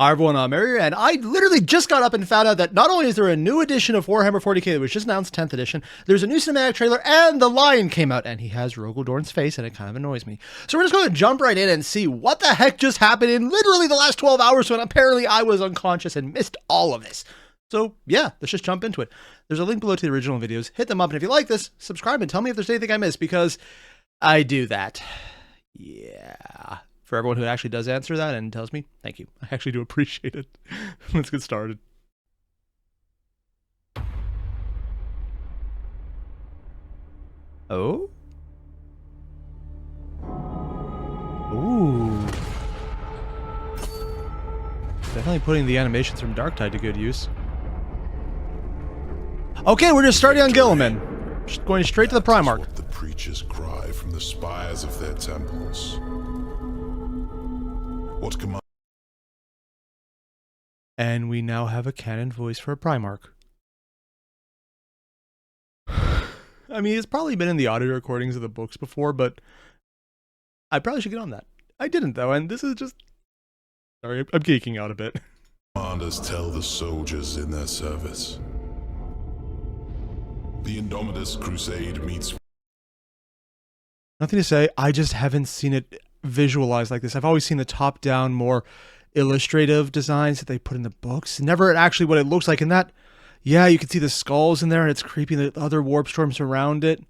Hi everyone, I'm Airier, and I literally just got up and found out that not only is there a new edition of Warhammer 40K that was just announced, 10th edition, there's a new cinematic trailer, and the lion came out, and he has Rogel Dorn's face, and it kind of annoys me. So we're just going to jump right in and see what the heck just happened in literally the last 12 hours when apparently I was unconscious and missed all of this. So yeah, let's just jump into it. There's a link below to the original videos. Hit them up, and if you like this, subscribe and tell me if there's anything I missed, because I do that. Yeah. For everyone who actually does answer that and tells me, thank you. I actually do appreciate it. Let's get started. Oh? Ooh. Definitely putting the animations from Darktide to good use. Okay, we're just starting on Guilliman. Just going straight to the Primarch. What the preachers cry from the spires of their temples. What command? And we now have a canon voice for a Primarch. I mean, it's probably been in the audio recordings of the books before, but I probably should get on that. I didn't, though, and this is just... Sorry, I'm geeking out a bit. Commanders tell the soldiers in their service. The Indomitus Crusade meets... Nothing to say, I just haven't seen it visualized like this. I've always seen the top-down, more illustrative designs that they put in the books. Never actually what it looks like in that. Yeah, you can see the skulls in there, and it's creepy, the other warp storms around it.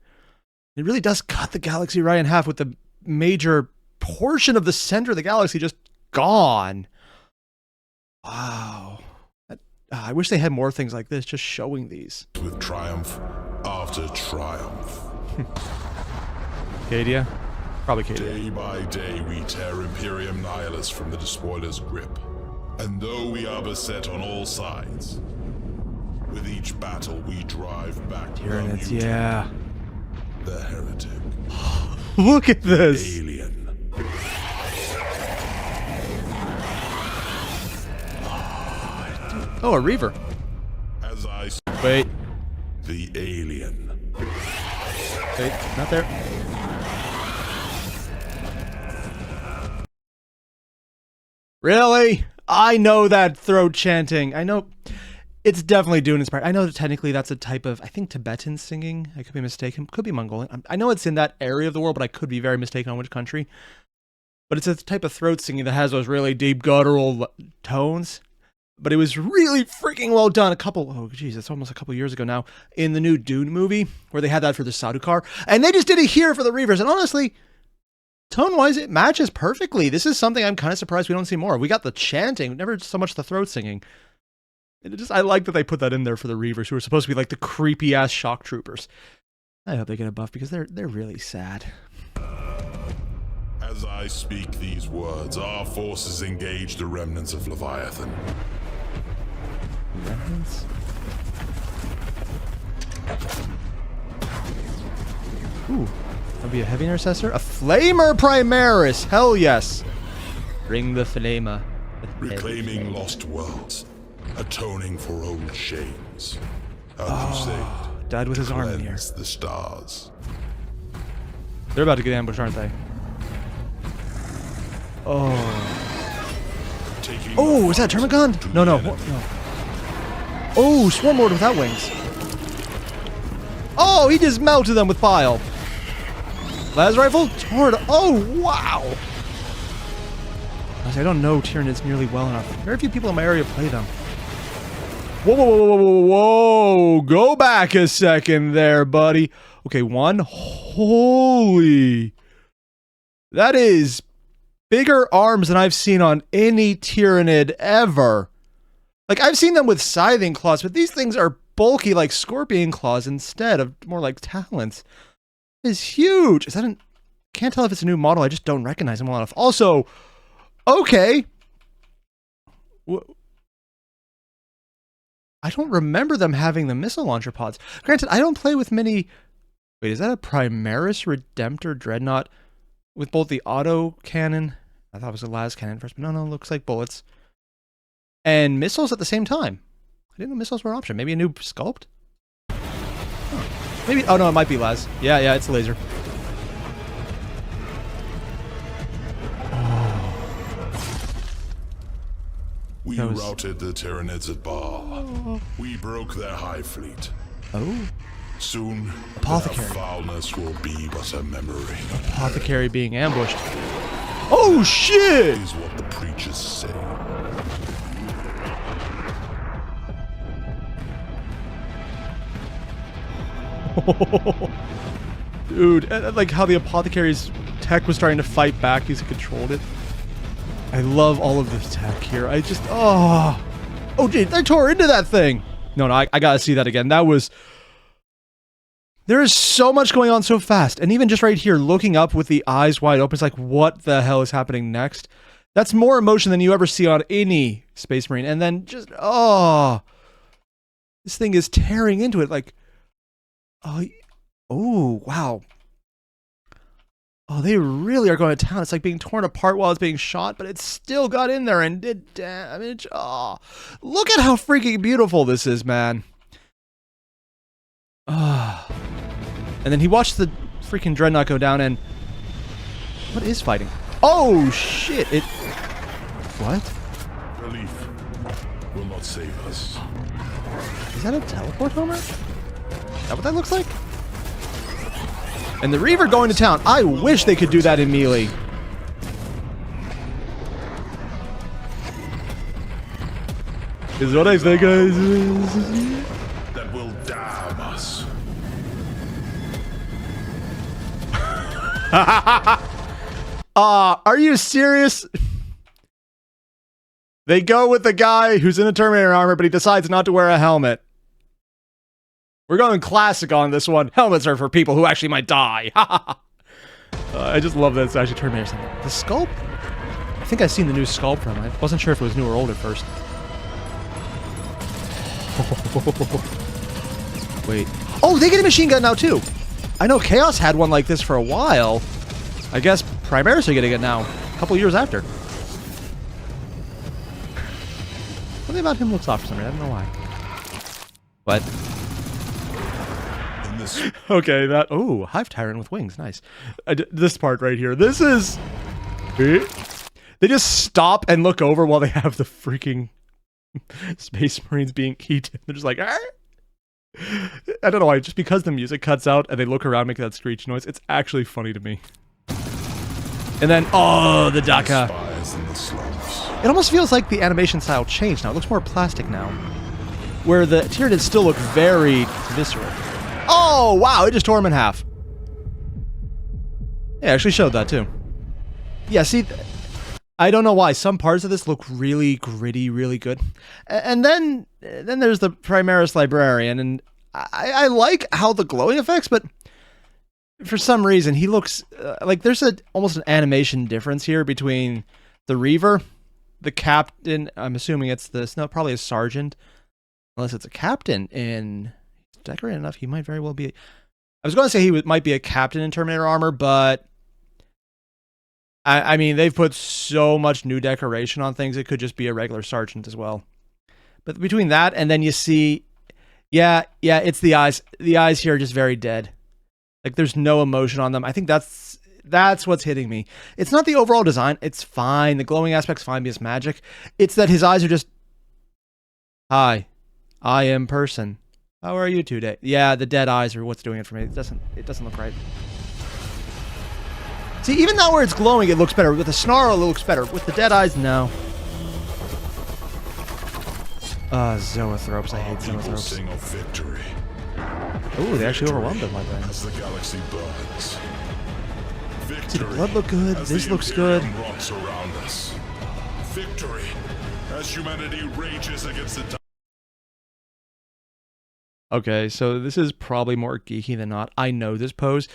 It really does cut the galaxy right in half with the major portion of the center of the galaxy just gone. Wow. I wish they had more things like this, just showing these. With triumph after triumph. Cadia? Probably Cadia. Day by day we tear Imperium Nihilus from the Despoiler's grip. And though we are beset on all sides, with each battle we drive back Tyranids, yeah. The heretic. Look at this! Alien. Oh, a Reaver. As I Wait. the alien. Wait, not there. Really? I know that throat chanting. I know it's definitely Dune inspired. I know that technically that's a type of, I think, Tibetan singing. I could be mistaken. Could be Mongolian. I know it's in that area of the world, but I could be very mistaken on which country. But it's a type of throat singing that has those really deep guttural tones. But it was really freaking well done. Oh geez, it's almost a couple years ago now, in the new Dune movie, where they had that for the Sardaukar. And they just did it here for the Reavers. And honestly, tone-wise, it matches perfectly. This is something I'm kind of surprised we don't see more. We got the chanting, never so much the throat singing. I like that they put that in there for the Reavers, who are supposed to be like the creepy-ass shock troopers. I hope they get a buff, because they're really sad. As I speak these words, our forces engage the remnants of Leviathan. Remnants? Ooh. That'll be a heavy intercessor? A flamer primaris! Hell yes! Bring the flamer. Reclaiming lost worlds. Atoning for old shames. Our crusade. Died with his arm in here. Cleanse the stars. They're about to get ambushed, aren't they? Oh. Oh, is that Termagant? No. Oh, Swarm Lord without wings. Oh, he just melted them with file. Las Rifle? Tornado. Oh, wow. I don't know Tyranids nearly well enough. Very few people in my area play them. Whoa. Go back a second there, buddy. Okay, one. Holy. That is bigger arms than I've seen on any Tyranid ever. Like, I've seen them with scything claws, but these things are bulky like scorpion claws instead of more like talons. Is huge. Is that an... Can't tell if it's a new model. I just don't recognize them well enough. Also, okay. I don't remember them having the missile launcher pods. Granted, I don't play with many... Wait, is that a Primaris Redemptor Dreadnought with both the auto cannon? I thought it was a las cannon first, but no, looks like bullets. And missiles at the same time. I didn't know missiles were an option. Maybe a new sculpt? Huh. Maybe... Oh, no, it might be las. Yeah, it's a laser. We routed the Tyranids at Bar. We broke their high fleet. Oh. Soon, Apothecary. their foulness will be but a memory. Apothecary being ambushed. Oh shit! Is what the preachers say. Dude, I like how the Apothecary's tech was trying to fight back because he controlled it. I love all of this tech here. I just, oh, gee, they tore into that thing. No, I gotta see that again. That was, there is so much going on so fast. And even just right here, looking up with the eyes wide open, it's like, what the hell is happening next? That's more emotion than you ever see on any Space Marine. And then just, oh, this thing is tearing into it like, oh, wow. Oh, they really are going to town. It's like being torn apart while it's being shot, but it still got in there and did damage. Oh, look at how freaking beautiful this is, man. Oh. And then he watched the freaking Dreadnought go down and... What is fighting? Oh, shit. It... What? Relief will not save us. Is that a teleport Homer? Is that what that looks like? And the Reaver going to town. I wish they could do that in melee. Is what I think, guys. That will damn us. Are you serious? They go with the guy who's in a Terminator armor, but he decides not to wear a helmet. We're going classic on this one. Helmets are for people who actually might die. I just love that it's actually Terminator something. The sculpt? I think I've seen the new sculpt from it. I wasn't sure if it was new or old at first. Wait. Oh, they get a machine gun now too. I know Chaos had one like this for a while. I guess Primaris are getting it now. A couple years after. Something about him looks off for some reason. I don't know why. But... Okay, that... Oh, Hive Tyrant with wings. Nice. This part right here. This is... They just stop and look over while they have the freaking Space Marines being eaten. They're just like... Arr! I don't know why. Just because the music cuts out and they look around making that screech noise, it's actually funny to me. And then... Oh, the Daka. It almost feels like the animation style changed now. It looks more plastic now. Where the Tyranids still look very visceral. Oh, wow, it just tore him in half. Yeah, I actually showed that too. Yeah, see, I don't know why. Some parts of this look really gritty, really good. And then there's the Primaris Librarian, and I like how the glowing effects, but for some reason, he looks like there's almost an animation difference here between the Reaver, the Captain, I'm assuming it's this, no, probably a Sergeant, unless it's a Captain in... Decorated enough, he might very well be... I was going to say he might be a captain in Terminator armor, but... I mean, they've put so much new decoration on things, it could just be a regular sergeant as well. But between that, and then you see... Yeah, it's the eyes. The eyes here are just very dead. Like, there's no emotion on them. I think that's what's hitting me. It's not the overall design. It's fine. The glowing aspect's fine because magic. It's that his eyes are just... Hi, I am person. How are you today? Yeah, the dead eyes are what's doing it for me. It doesn't look right. See, even now where it's glowing, it looks better. With the snarl, it looks better. With the dead eyes, no. Zoanthropes. I hate Zoanthropes. Ooh, they actually overwhelmed them like that. As the galaxy burns. See, the blood look good. This looks good. Rocks around us. Victory as humanity rages against the... Okay, so this is probably more geeky than not. I know this pose.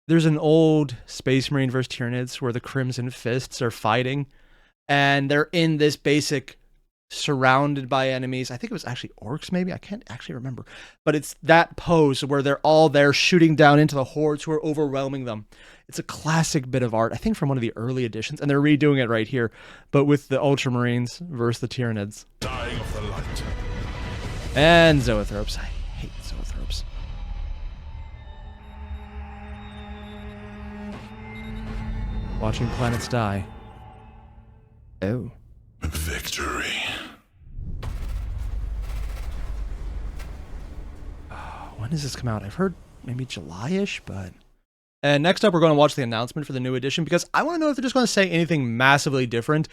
There's an old Space Marine vs. Tyranids where the Crimson Fists are fighting, and they're in this basic surrounded by enemies. I think it was actually orcs, maybe? I can't actually remember. But it's that pose where they're all there shooting down into the hordes who are overwhelming them. It's a classic bit of art, I think from one of the early editions, and they're redoing it right here, but with the Ultramarines versus the Tyranids. Dying of the light. And Zoanthropes. I hate Zoanthropes. Watching planets die. Oh. Victory. when does this come out? I've heard maybe July-ish, but... And next up, we're going to watch the announcement for the new edition, because I want to know if they're just going to say anything massively different.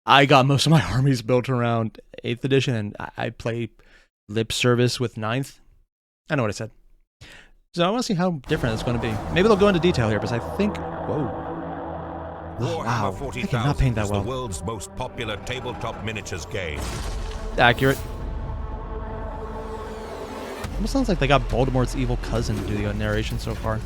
I got most of my armies built around 8th edition, and I play lip service with 9th. I know what I said. So I want to see how different it's going to be. Maybe they'll go into detail here, because I think... Whoa. Oh, wow. I cannot paint that well. The world's most popular tabletop miniatures game. Accurate. Almost sounds like they got Voldemort's evil cousin to do the narration so far.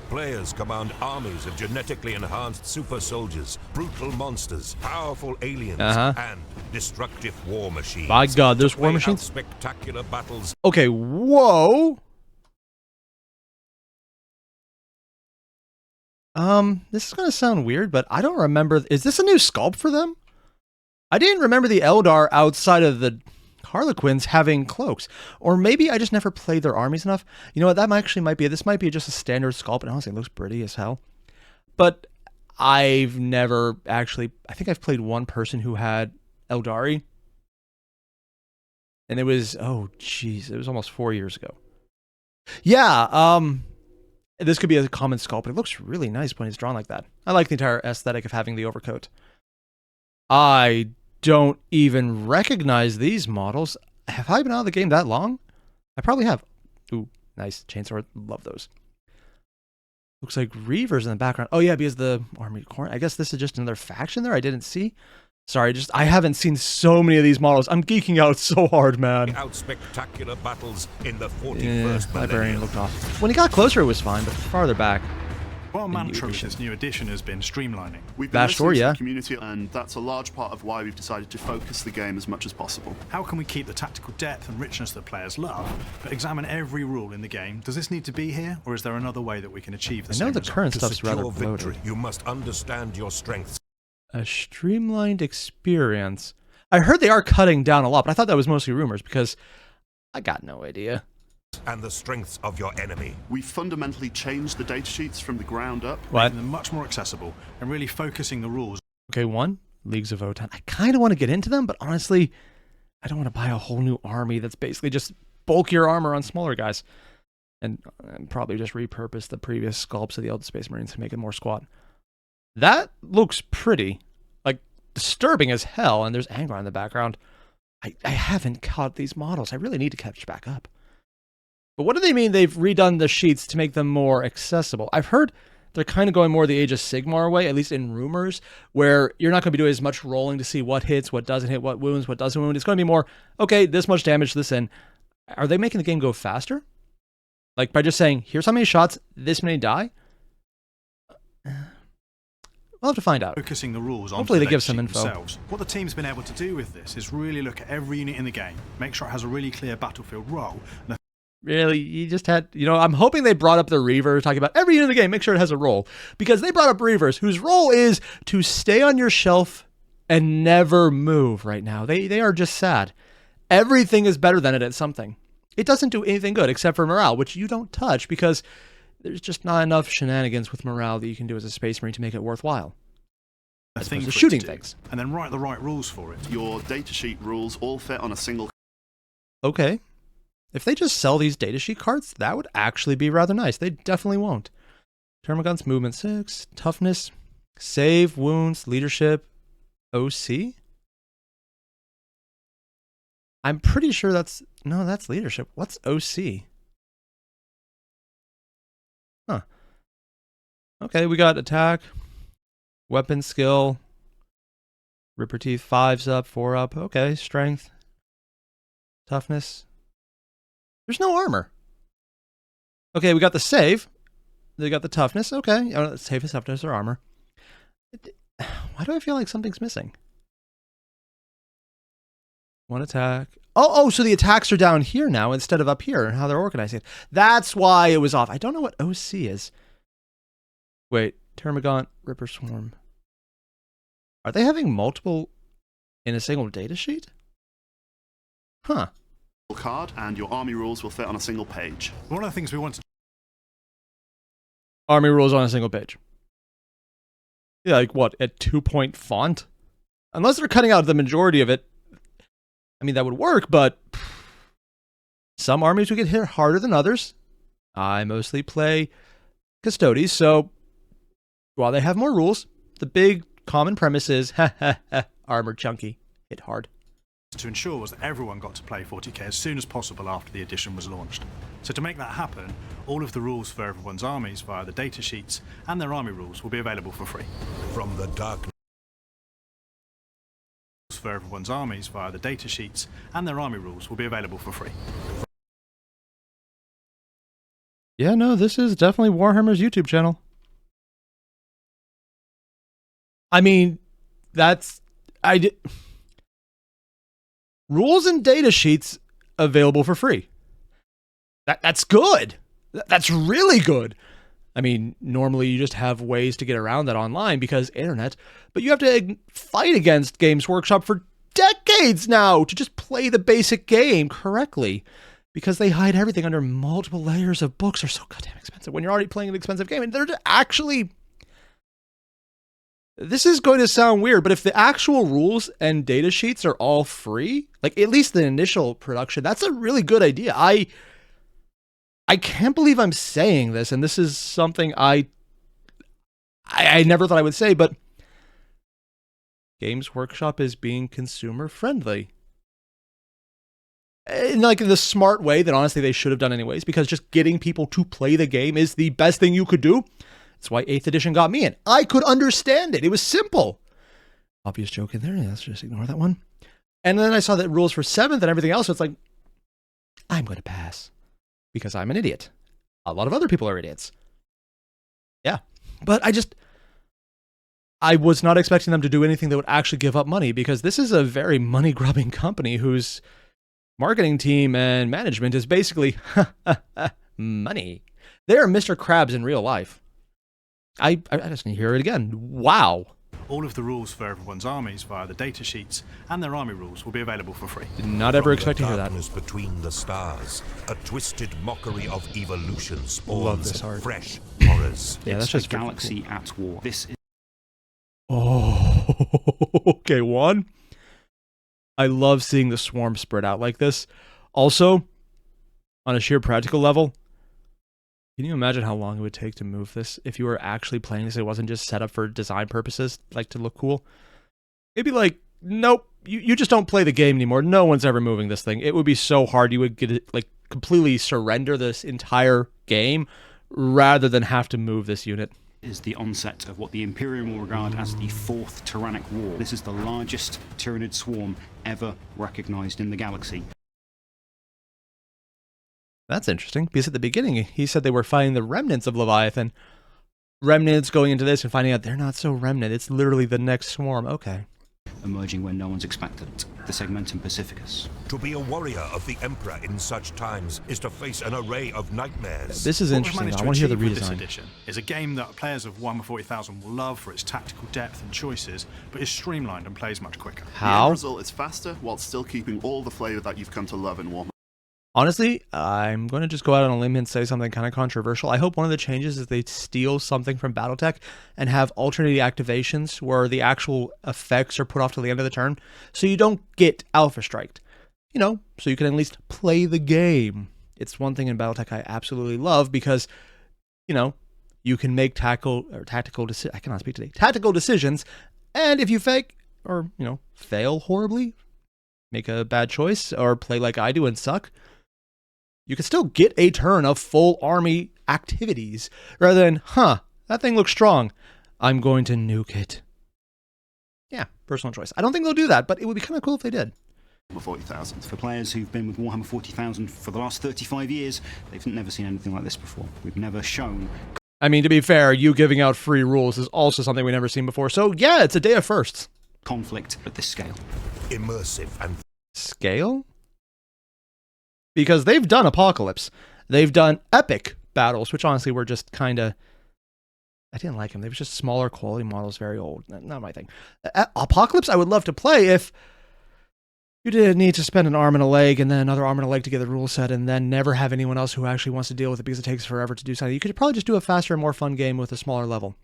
Players command armies of genetically enhanced super soldiers, brutal monsters, powerful aliens, and destructive war machines. My God, there's war machines? Spectacular battles. Okay, whoa. This is going to sound weird, but I don't remember. Is this a new sculpt for them? I didn't remember the Eldar outside of the Harlequins having cloaks. Or maybe I just never played their armies enough. You know what, that might be, this might be just a standard sculpt, and honestly, it looks pretty as hell. But I've never actually, I think I've played one person who had Eldari. And it was, oh jeez, it was almost 4 years ago. Yeah, this could be a common sculpt, but it looks really nice when it's drawn like that. I like the entire aesthetic of having the overcoat. I don't even recognize these models. Have I been out of the game that long? I probably have. Ooh, nice chainsaw. Love those. Looks like Reavers in the background. Oh yeah, because the Army Corps. I guess this is just another faction there I didn't see. Sorry, I haven't seen so many of these models. I'm geeking out so hard, man. Out spectacular battles in the 41st Librarian looked off. When he got closer, it was fine, but farther back. Well, mantra with this new edition has been streamlining. We've been listening to the community, and that's a large part of why we've decided to focus the game as much as possible. How can we keep the tactical depth and richness that players love, but examine every rule in the game? Does this need to be here, or is there another way that we can achieve this? I know the current stuff's rather bloated. You must understand your strengths. A streamlined experience. I heard they are cutting down a lot, but I thought that was mostly rumors, because I got no idea. And the strengths of your enemy. We fundamentally changed the datasheets from the ground up. Making them much more accessible and really focusing the rules. Okay, one, Leagues of Votann. I kind of want to get into them, but honestly, I don't want to buy a whole new army that's basically just bulkier armor on smaller guys. And probably just repurpose the previous sculpts of the old Space Marines to make it more squat. That looks pretty. Like, disturbing as hell, and there's Angron in the background. I haven't caught these models. I really need to catch back up. But what do they mean they've redone the sheets to make them more accessible? I've heard they're kind of going more the Age of Sigmar way, at least in rumors, where you're not going to be doing as much rolling to see what hits, what doesn't hit, what wounds, what doesn't wound. It's going to be more, okay, this much damage to this in. Are they making the game go faster? Like by just saying, here's how many shots, this many die? We'll have to find out. Focusing the rules on hopefully they give some info. Themselves. What the team's been able to do with this is really look at every unit in the game, make sure it has a really clear battlefield role. Really, you just had, I'm hoping they brought up the Reaver, talking about every unit in the game, make sure it has a role. Because they brought up Reavers, whose role is to stay on your shelf and never move right now. They are just sad. Everything is better than it at something. It doesn't do anything good except for morale, which you don't touch because there's just not enough shenanigans with morale that you can do as a Space Marine to make it worthwhile. As opposed to shooting things. And then write the right rules for it. Your datasheet rules all fit on a single... Okay. If they just sell these datasheet cards, that would actually be rather nice. They definitely won't. Termagant's movement 6, toughness, save, wounds, leadership, OC? I'm pretty sure that's... No, that's leadership. What's OC? Huh. Okay, we got attack, weapon skill, Ripper Teeth 5's up, 4 up. Okay, strength, toughness. There's no armor. Okay, we got the save. They got the toughness. Okay, save and toughness or armor. Why do I feel like something's missing? One attack. Oh, so the attacks are down here now instead of up here, and how they're organizing it. That's why it was off. I don't know what OC is. Wait, Termagant, Ripper Swarm. Are they having multiple in a single data sheet? Huh. Card, and your army rules will fit on a single page. One of the things we want to... Army rules on a single page. Yeah, like what, a 2-point font? Unless they're cutting out the majority of it. I mean, that would work, but Some armies will get hit harder than others. I mostly play Custodes, so while they have more rules, the big common premise is, armor chunky, hit hard. To ensure was that everyone got to play 40k as soon as possible after the edition was launched. So to make that happen, all of the rules for everyone's armies via the data sheets and their army rules will be available for free. From the dark For everyone's armies via the data sheets and their army rules will be available for free. Yeah, no, this is definitely Warhammer's YouTube channel. I mean, rules and data sheets available for free. That's good. That's really good. I mean, normally you just have ways to get around that online because internet, but you have to fight against Games Workshop for decades now to just play the basic game correctly because they hide everything under multiple layers of books. Are so goddamn expensive when you're already playing an expensive game. And they're actually... This is going to sound weird, but if the actual rules and data sheets are all free, like at least the initial production, that's a really good idea. I can't believe I'm saying this, and this is something I never thought I would say, but Games Workshop is being consumer friendly. In like the smart way that honestly they should have done anyways, because just getting people to play the game is the best thing you could do. That's why 8th edition got me in. I could understand it. It was simple. Obvious joke in there. Let's just ignore that one. And then I saw the rules for 7th and everything else. So it's like, I'm going to pass because I'm an idiot. A lot of other people are idiots. Yeah. But I was not expecting them to do anything that would actually give up money because this is a very money-grubbing company whose marketing team and management is basically money. They are Mr. Krabs in real life. I just need to hear it again. Wow. All of the rules for everyone's armies via the data sheets and their army rules will be available for free. Did not ever expect to hear that. Between the stars, a twisted mockery of evolution spawns Love this art. fresh horrors. Yeah, that's just galaxy at war. This is okay, one. I love seeing the swarm spread out like this. Also, on a sheer practical level, can you imagine how long it would take to move this if you were actually playing this? It wasn't just set up for design purposes, like to look cool. It'd be like, nope, you just don't play the game anymore. No one's ever moving this thing. It would be so hard. You would get it, like completely surrender this entire game rather than have to move this unit. Is the onset of what the Imperium will regard as the 4th Tyrannic War. This is the largest Tyranid swarm ever recognized in the galaxy. That's interesting, because at the beginning, he said they were fighting the remnants of Leviathan. Remnants going into this and finding out they're not so remnant. It's literally the next swarm. Okay. Emerging when no one's expected it. The Segmentum Pacificus. To be a warrior of the Emperor in such times is to face an array of nightmares. This is interesting. I want to hear the This redesign. edition is a game that players of Warhammer 40,000 will love for its tactical depth and choices, but is streamlined and plays much quicker. The end How? result is faster while still keeping all the flavour that you've come to love in Warhammer. Honestly, I'm going to just go out on a limb and say something kind of controversial. I hope one of the changes is they steal something from Battletech and have alternating activations where the actual effects are put off to the end of the turn, so you don't get Alpha Striked. You know, so you can at least play the game. It's one thing in Battletech I absolutely love because, you know, you can make tactical decisions, and if you fake or, you know, fail horribly, make a bad choice, or play like I do and suck, you can still get a turn of full army activities, rather than, that thing looks strong, I'm going to nuke it. Yeah, personal choice. I don't think they'll do that, but it would be kind of cool if they did. 40,000. For players who've been with Warhammer 40,000 for the last 35 years, they've never seen anything like this before. We've never shown... I mean, to be fair, you giving out free rules is also something we've never seen before, so yeah, it's a day of firsts. conflict at this scale. Immersive and... Scale? Because they've done Apocalypse. They've done epic battles, which honestly were just kind of... I didn't like them. They were just smaller quality models, very old. Not my thing. Apocalypse I would love to play if you didn't need to spend an arm and a leg and then another arm and a leg to get the rule set and then never have anyone else who actually wants to deal with it because it takes forever to do something. You could probably just do a faster and more fun game with a smaller level.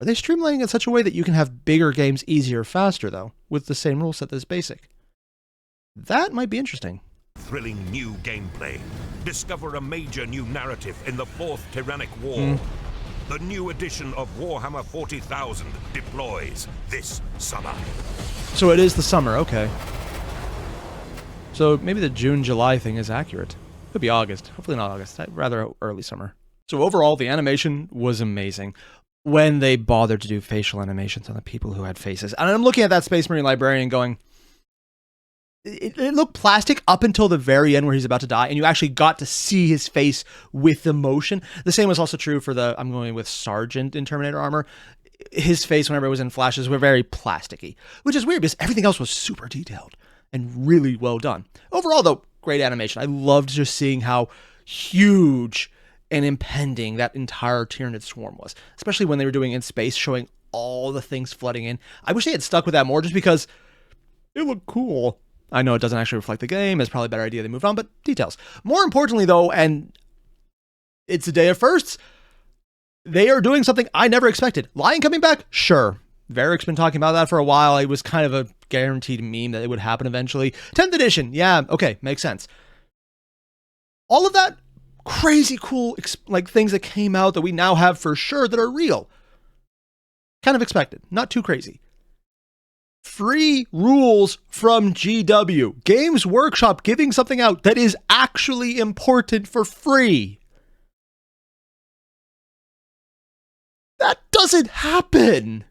Are they streamlining in such a way that you can have bigger games easier faster, though, with the same rule set that's basic? That might be interesting. thrilling new gameplay. Discover a major new narrative in the 4th Tyrannic War. The new edition of Warhammer 40,000 deploys this summer. So it is the summer, okay. So maybe the June-July thing is accurate. Could be August. Hopefully not August. I'd rather early summer. So overall, the animation was amazing when they bothered to do facial animations on the people who had faces. And I'm looking at that Space Marine librarian going, it looked plastic up until the very end where he's about to die, and you actually got to see his face with emotion. The same was also true for I'm going with Sergeant in Terminator armor. His face, whenever it was in flashes, were very plasticky, which is weird because everything else was super detailed and really well done. Overall, though, great animation. I loved just seeing how huge and impending that entire Tyranid swarm was, especially when they were doing in space, showing all the things flooding in. I wish they had stuck with that more just because it looked cool. I know it doesn't actually reflect the game. It's probably a better idea they moved on, but details. More importantly, though, and it's a day of firsts, they are doing something I never expected. Lion coming back? Sure. Varric's been talking about that for a while. It was kind of a guaranteed meme that it would happen eventually. 10th edition. Yeah, okay, makes sense. All of that crazy cool like things that came out that we now have for sure that are real. Kind of expected. Not too crazy. Free rules from GW. Games Workshop giving something out that is actually important for free. That doesn't happen.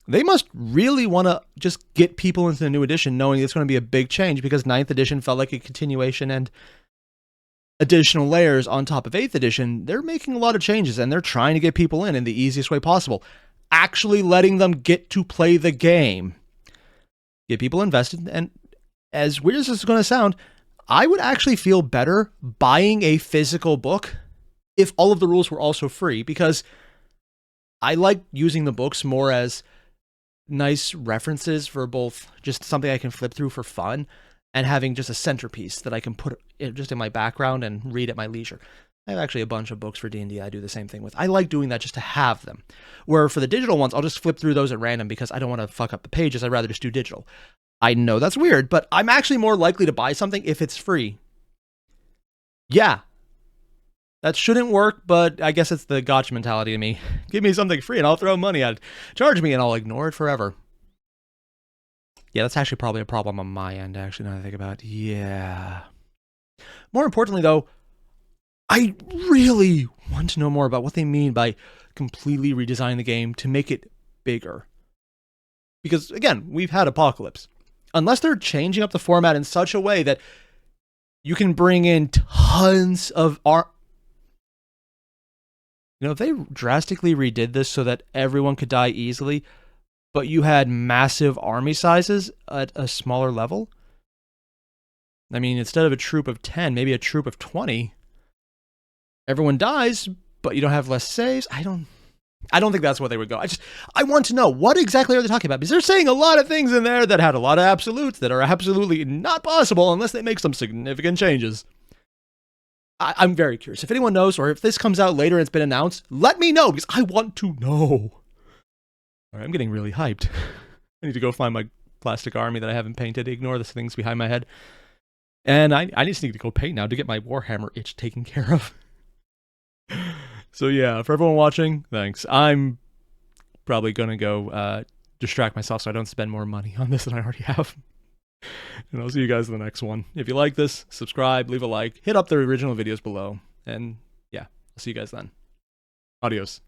They must really want to just get people into the new edition knowing it's going to be a big change, because 9th edition felt like a continuation and additional layers on top of 8th edition. They're making a lot of changes and they're trying to get people in the easiest way possible. Actually letting them get to play the game. Get people invested, and as weird as this is going to sound, I would actually feel better buying a physical book if all of the rules were also free, because I like using the books more as nice references for both just something I can flip through for fun and having just a centerpiece that I can put just in my background and read at my leisure. I have actually a bunch of books for D&D I do the same thing with. I like doing that just to have them. Where for the digital ones, I'll just flip through those at random because I don't want to fuck up the pages. I'd rather just do digital. I know that's weird, but I'm actually more likely to buy something if it's free. Yeah. That shouldn't work, but I guess it's the gotcha mentality in me. Give me something free and I'll throw money at it. Charge me and I'll ignore it forever. Yeah, that's actually probably a problem on my end, actually, now that I think about it. Yeah. More importantly, though, I really want to know more about what they mean by completely redesigning the game to make it bigger. Because, again, we've had Apocalypse. Unless they're changing up the format in such a way that you can bring in tons of art. You know, if they drastically redid this so that everyone could die easily, but you had massive army sizes at a smaller level. I mean, instead of a troop of 10, maybe a troop of 20. Everyone dies, but you don't have less saves. I don't think that's where they would go. I want to know, what exactly are they talking about? Because they're saying a lot of things in there that had a lot of absolutes that are absolutely not possible unless they make some significant changes. I'm very curious. If anyone knows, or if this comes out later and it's been announced, let me know, because I want to know. All right, I'm getting really hyped. I need to go find my plastic army that I haven't painted. Ignore the things behind my head. And I just need to go paint now to get my Warhammer itch taken care of. So yeah, for everyone watching, thanks. I'm probably going to go distract myself so I don't spend more money on this than I already have. And I'll see you guys in the next one. If you like this, subscribe, leave a like, hit up the original videos below. And yeah, I'll see you guys then. Adios.